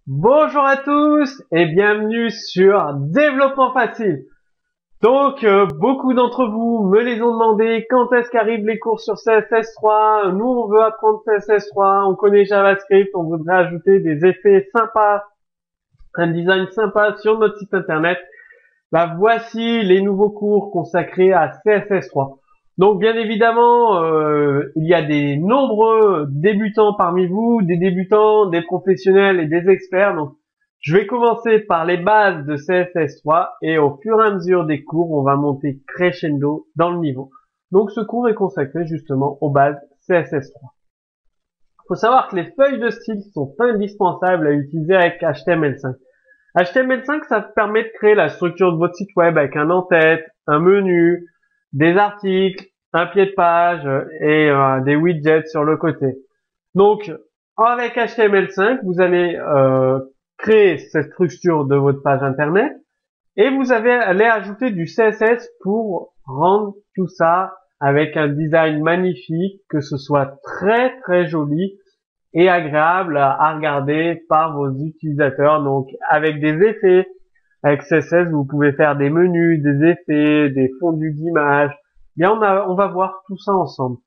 Bonjour à tous et bienvenue sur Développement Facile. Donc, beaucoup d'entre vous me les ont demandé quand est-ce qu'arrivent les cours sur CSS3. Nous, on veut apprendre CSS3, on connaît JavaScript, on voudrait ajouter des effets sympas, un design sympa sur notre site internet. Bah, voici les nouveaux cours consacrés à CSS3. Donc bien évidemment, il y a des nombreux débutants parmi vous, des débutants, des professionnels et des experts. Donc je vais commencer par les bases de CSS3 et au fur et à mesure des cours, on va monter crescendo dans le niveau. Donc ce cours est consacré justement aux bases CSS3. Il faut savoir que les feuilles de style sont indispensables à utiliser avec HTML5. HTML5, ça permet de créer la structure de votre site web avec un en-tête, un menu, des articles, un pied de page et des widgets sur le côté. Donc, avec HTML5, vous allez créer cette structure de votre page internet et vous allez ajouter du CSS pour rendre tout ça avec un design magnifique, que ce soit très très joli et agréable à regarder par vos utilisateurs. Donc avec des effets, avec CSS, vous pouvez faire des menus, des effets, des fondus d'images. Bien, on va voir tout ça ensemble.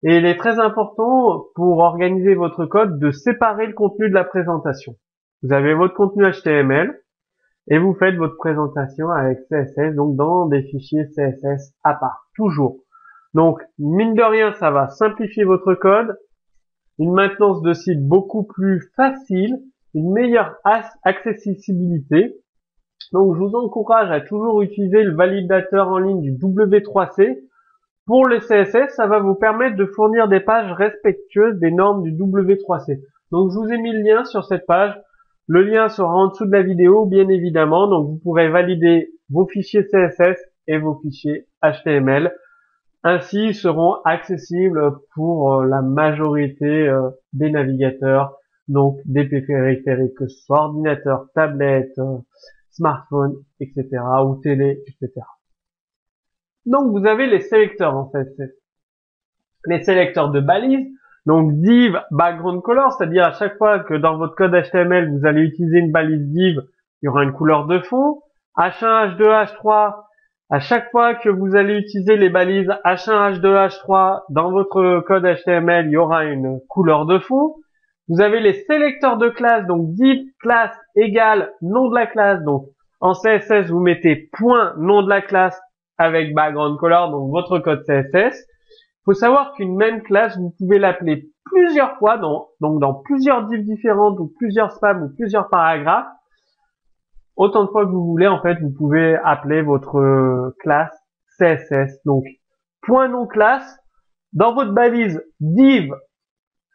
Et il est très important pour organiser votre code de séparer le contenu de la présentation. Vous avez votre contenu HTML et vous faites votre présentation avec CSS, donc dans des fichiers CSS à part, toujours. Donc, mine de rien, ça va simplifier votre code, une maintenance de site beaucoup plus facile, une meilleure accessibilité. Donc, je vous encourage à toujours utiliser le validateur en ligne du W3C. Pour le CSS, ça va vous permettre de fournir des pages respectueuses des normes du W3C. Donc, je vous ai mis le lien sur cette page. Le lien sera en dessous de la vidéo, bien évidemment. Donc, vous pourrez valider vos fichiers CSS et vos fichiers HTML. Ainsi, ils seront accessibles pour la majorité des navigateurs, donc des périphériques, que ce soit ordinateur, tablette, smartphone, etc., ou télé, etc. Donc, vous avez les sélecteurs en fait, les sélecteurs de balises, donc div background color, c'est-à-dire à chaque fois que dans votre code HTML, vous allez utiliser une balise div, il y aura une couleur de fond. H1, H2, H3, à chaque fois que vous allez utiliser les balises H1, H2, H3 dans votre code HTML, il y aura une couleur de fond. Vous avez les sélecteurs de classe, donc div classe égale nom de la classe. Donc en CSS, vous mettez point nom de la classe avec background color, donc votre code CSS. Il faut savoir qu'une même classe, vous pouvez l'appeler plusieurs fois, donc dans plusieurs divs différentes, ou plusieurs spams, ou plusieurs paragraphes. Autant de fois que vous voulez, en fait, vous pouvez appeler votre classe CSS. Donc, point nom classe, dans votre balise div,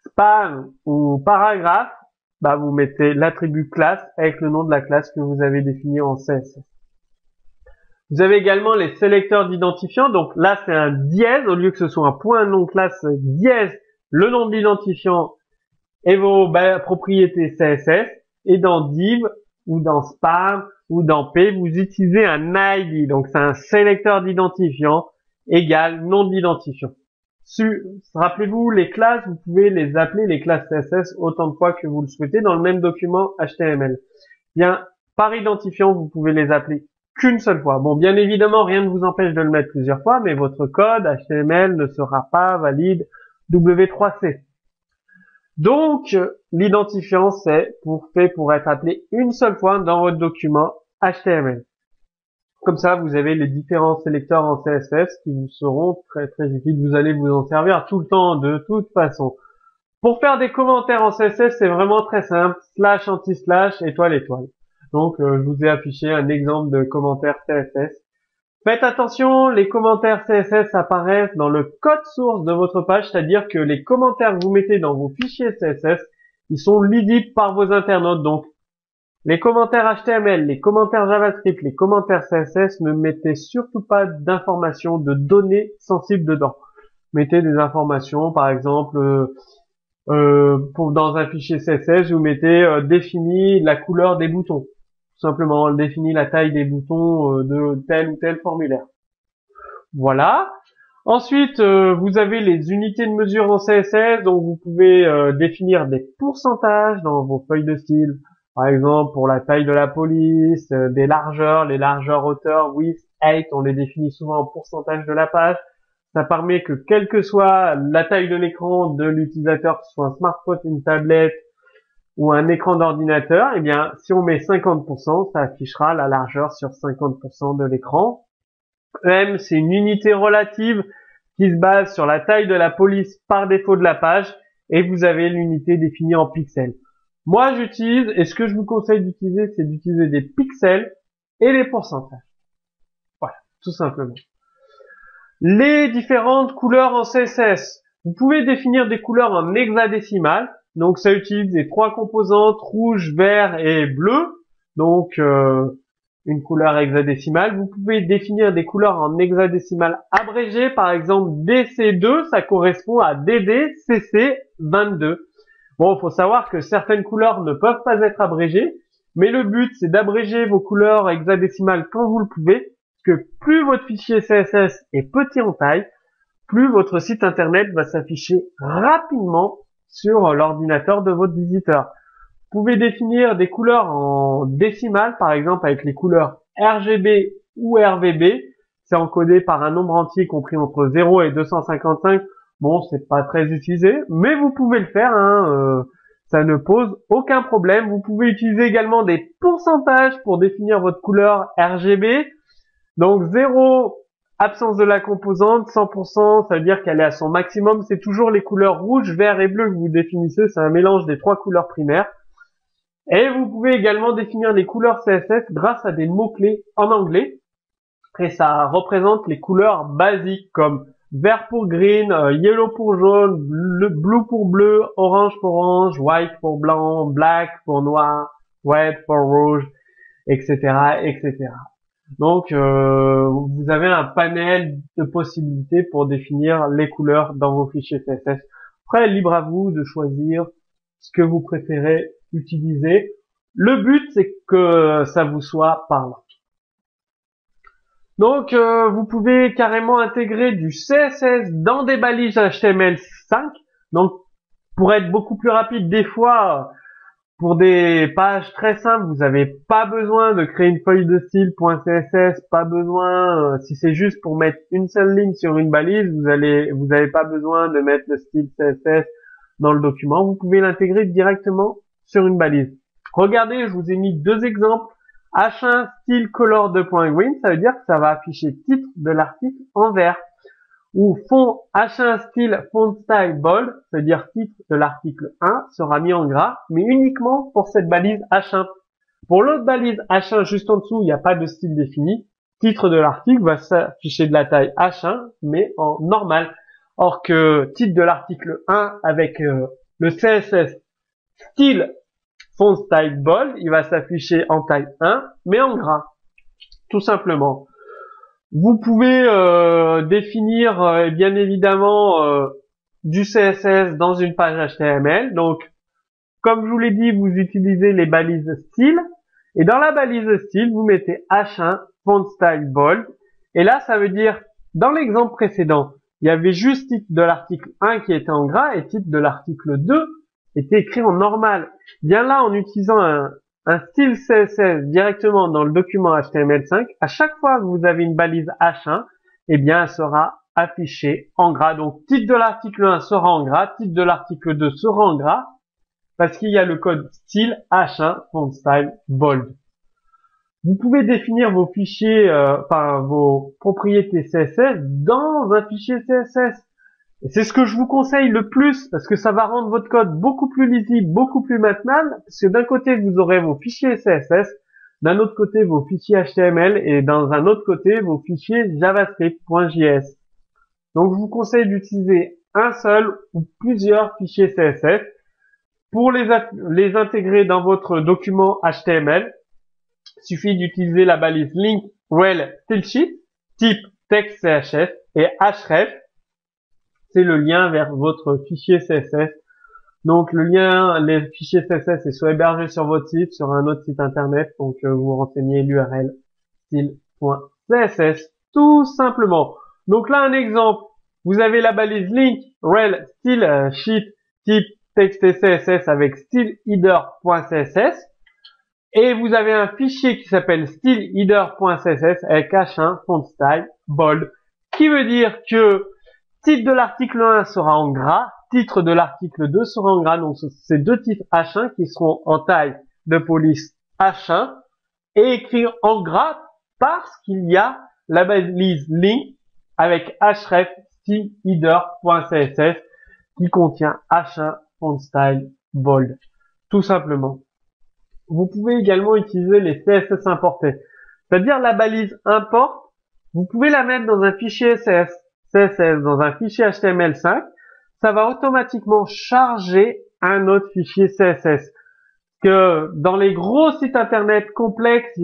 spam ou paragraphe, bah, vous mettez l'attribut classe avec le nom de la classe que vous avez défini en CSS. Vous avez également les sélecteurs d'identifiants. Donc là, c'est un dièse, au lieu que ce soit un point nom classe dièse, le nom de l'identifiant et vos propriétés CSS. Et dans div, ou dans spam, ou dans p, vous utilisez un ID. Donc c'est un sélecteur d'identifiant égal nom de l'identifiant. Rappelez-vous, les classes, vous pouvez les appeler les classes CSS autant de fois que vous le souhaitez dans le même document HTML. Bien, par identifiant, vous pouvez les appeler qu'une seule fois. Bon, bien évidemment, rien ne vous empêche de le mettre plusieurs fois, mais votre code HTML ne sera pas valide W3C. Donc, l'identifiant, c'est fait pour être appelé une seule fois dans votre document HTML. Comme ça, vous avez les différents sélecteurs en CSS qui vous seront très très utiles. Vous allez vous en servir tout le temps, de toute façon. Pour faire des commentaires en CSS, c'est vraiment très simple. Slash anti-slash, étoile, étoile. Donc, je vous ai affiché un exemple de commentaire CSS. Faites attention, les commentaires CSS apparaissent dans le code source de votre page, c'est-à-dire que les commentaires que vous mettez dans vos fichiers CSS, ils sont lisibles par vos internautes. Donc, les commentaires HTML, les commentaires JavaScript, les commentaires CSS, ne mettez surtout pas d'informations, de données sensibles dedans. Mettez des informations, par exemple, dans un fichier CSS, vous mettez défini la couleur des boutons. Tout simplement, défini la taille des boutons de tel ou tel formulaire. Voilà. Ensuite, vous avez les unités de mesure en CSS, donc vous pouvez définir des pourcentages dans vos feuilles de style. Par exemple, pour la taille de la police, des largeurs, les largeurs hauteur, width, height, on les définit souvent en pourcentage de la page. Ça permet que quelle que soit la taille de l'écran de l'utilisateur, que ce soit un smartphone, une tablette ou un écran d'ordinateur, eh bien, si on met 50%, ça affichera la largeur sur 50% de l'écran. EM, c'est une unité relative qui se base sur la taille de la police par défaut de la page et vous avez l'unité définie en pixels. Moi, j'utilise, et ce que je vous conseille d'utiliser, c'est d'utiliser des pixels et les pourcentages. Voilà, tout simplement. Les différentes couleurs en CSS. Vous pouvez définir des couleurs en hexadécimal. Donc, ça utilise les trois composantes rouge, vert et bleu. Donc, une couleur hexadécimale. Vous pouvez définir des couleurs en hexadécimal abrégé. Par exemple, DC2, ça correspond à DDCC22. Bon, il faut savoir que certaines couleurs ne peuvent pas être abrégées, mais le but, c'est d'abréger vos couleurs hexadécimales quand vous le pouvez, parce que plus votre fichier CSS est petit en taille, plus votre site internet va s'afficher rapidement sur l'ordinateur de votre visiteur. Vous pouvez définir des couleurs en décimales, par exemple avec les couleurs RGB ou RVB. C'est encodé par un nombre entier compris entre 0 et 255. Bon, c'est pas très utilisé, mais vous pouvez le faire, ça ne pose aucun problème. Vous pouvez utiliser également des pourcentages pour définir votre couleur RGB. Donc 0, absence de la composante, 100%, ça veut dire qu'elle est à son maximum. C'est toujours les couleurs rouge, vert et bleu que vous définissez, c'est un mélange des trois couleurs primaires. Et vous pouvez également définir les couleurs CSS grâce à des mots-clés en anglais. Et ça représente les couleurs basiques comme vert pour green, yellow pour jaune, blue pour bleu, orange pour orange, white pour blanc, black pour noir, red pour rouge, etc., etc. Donc, vous avez un panel de possibilités pour définir les couleurs dans vos fichiers CSS. Après, libre à vous de choisir ce que vous préférez utiliser. Le but, c'est que ça vous soit parlant. Donc, vous pouvez carrément intégrer du CSS dans des balises HTML5. Donc, pour être beaucoup plus rapide, des fois, pour des pages très simples, vous n'avez pas besoin de créer une feuille de style .css, pas besoin, si c'est juste pour mettre une seule ligne sur une balise, vous n'avez pas besoin de mettre le style CSS dans le document. Vous pouvez l'intégrer directement sur une balise. Regardez, je vous ai mis deux exemples. H1 style color 2.green, ça veut dire que ça va afficher titre de l'article en vert. Ou fond H1 style font style bold, ça veut dire titre de l'article 1 sera mis en gras, mais uniquement pour cette balise H1. Pour l'autre balise H1 juste en dessous, il n'y a pas de style défini. Titre de l'article va s'afficher de la taille H1, mais en normal. Or que titre de l'article 1 avec le CSS style font style bold, il va s'afficher en taille 1, mais en gras. Tout simplement. Vous pouvez définir bien évidemment du CSS dans une page HTML. Donc, comme je vous l'ai dit, vous utilisez les balises style. Et dans la balise style, vous mettez H1 font style bold. Et là, ça veut dire, dans l'exemple précédent, il y avait juste titre de l'article 1 qui était en gras et titre de l'article 2 était écrit en normal. Bien là, en utilisant un style CSS directement dans le document HTML5, à chaque fois que vous avez une balise H1, eh bien, elle sera affichée en gras. Donc, titre de l'article 1 sera en gras, titre de l'article 2 sera en gras, parce qu'il y a le code style H1 font style bold. Vous pouvez définir vos fichiers, vos propriétés CSS dans un fichier CSS. Et c'est ce que je vous conseille le plus, parce que ça va rendre votre code beaucoup plus lisible, beaucoup plus maintenable, parce que d'un côté, vous aurez vos fichiers CSS, d'un autre côté, vos fichiers HTML, et dans un autre côté, vos fichiers javascript.js. Donc, je vous conseille d'utiliser un seul ou plusieurs fichiers CSS pour les intégrer dans votre document HTML. Il suffit d'utiliser la balise link rel stylesheet, type text CSS et href. C'est le lien vers votre fichier CSS. Donc le lien, les fichiers CSS est soit hébergé sur votre site, sur un autre site internet, donc vous renseignez l'URL style.css tout simplement. Donc là un exemple, vous avez la balise link rel style sheet type text CSS avec styleheader.css. Et vous avez un fichier qui s'appelle styleheader.css avec H1, font style, bold, qui veut dire que titre de l'article 1 sera en gras, titre de l'article 2 sera en gras. Donc c'est deux titres H1 qui seront en taille de police H1 et écrits en gras parce qu'il y a la balise link avec href styleheader.css qui contient H1, font style, bold, tout simplement. Vous pouvez également utiliser les CSS importés, c'est-à-dire la balise import. Vous pouvez la mettre dans un fichier CSS, dans un fichier HTML5. Ça va automatiquement charger un autre fichier CSS. Que dans les gros sites internet complexes,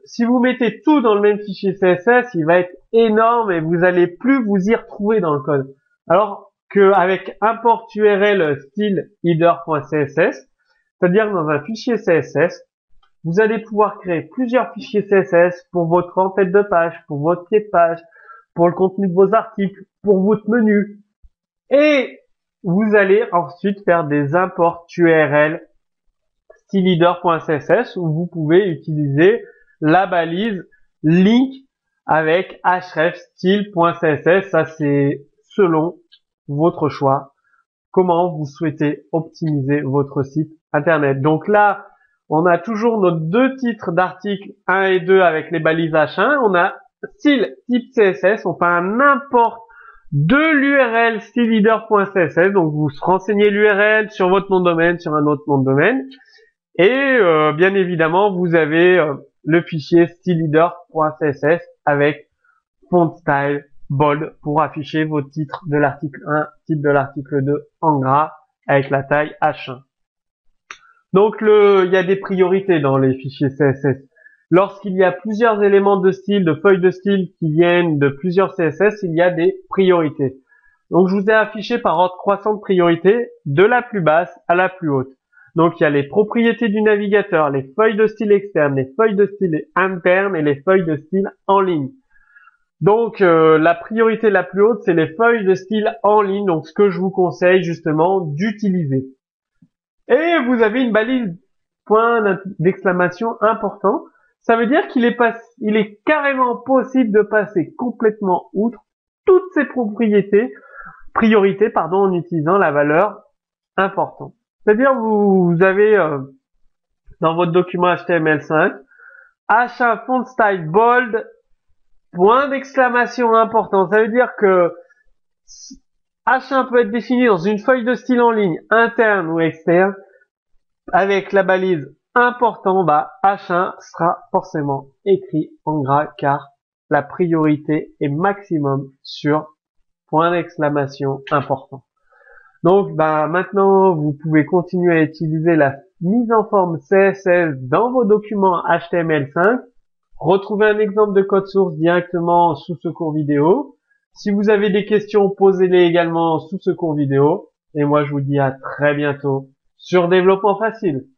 si vous mettez tout dans le même fichier CSS, il va être énorme et vous allez plus vous y retrouver dans le code. Alors qu'avec import URL styleheader.css, c'est-à-dire dans un fichier CSS, vous allez pouvoir créer plusieurs fichiers CSS pour votre en-tête de page, pour votre pied de page, pour le contenu de vos articles, pour votre menu. Et vous allez ensuite faire des imports URL styleheader.css où vous pouvez utiliser la balise link avec href style.css. Ça, c'est selon votre choix, comment vous souhaitez optimiser votre site internet. Donc là, on a toujours nos deux titres d'articles 1 et 2 avec les balises H1. On a style type CSS. On fait un import de l'URL styleheader.css. Donc vous renseignez l'URL sur votre nom de domaine, sur un autre nom de domaine. Et bien évidemment, vous avez le fichier styleheader.css avec font style, bold pour afficher vos titres de l'article 1, titre de l'article 2 en gras avec la taille H1. Donc il y a des priorités dans les fichiers CSS. Lorsqu'il y a plusieurs éléments de style, de feuilles de style qui viennent de plusieurs CSS, il y a des priorités. Donc je vous ai affiché par ordre croissant de priorité de la plus basse à la plus haute. Donc il y a les propriétés du navigateur, les feuilles de style externes, les feuilles de style internes et les feuilles de style en ligne. Donc la priorité la plus haute, c'est les feuilles de style en ligne, donc ce que je vous conseille justement d'utiliser. Et vous avez une balise point d'exclamation important. Ça veut dire qu'il est carrément possible de passer complètement outre toutes ces priorités en utilisant la valeur important. C'est-à-dire vous avez dans votre document HTML5 H1 font style bold point d'exclamation important. Ça veut dire que H1 peut être défini dans une feuille de style en ligne, interne ou externe, avec la balise important, H1 sera forcément écrit en gras car la priorité est maximum sur point d'exclamation important. Donc maintenant vous pouvez continuer à utiliser la mise en forme CSS dans vos documents HTML5. Retrouvez un exemple de code source directement sous ce cours vidéo. Si vous avez des questions, posez-les également sous ce cours vidéo. Et moi, je vous dis à très bientôt sur Développement Facile.